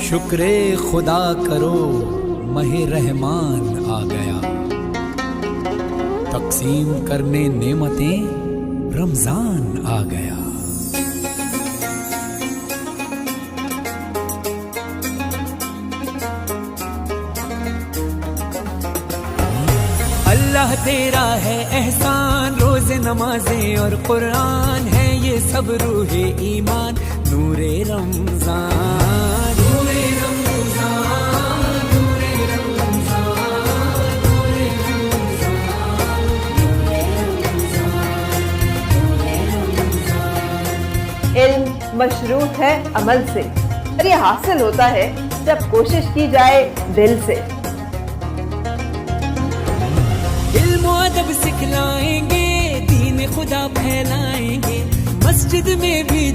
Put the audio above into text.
شکر خدا کرو ماہ رحمان آ گیا، تقسیم کرنے نعمتیں رمضان آ گیا۔ اللہ تیرا ہے احسان، روز نمازیں اور قرآن ہے یہ سب روح ایمان، نور رمضان نور رمضان نور رمضان نور رمضان۔ علم مشروط ہے عمل سے، اور یہ حاصل ہوتا ہے جب کوشش کی جائے دل سے۔ علم و ادب سکھلائیں گے، دین خدا پھیلائیں گے، مسجد میں بھی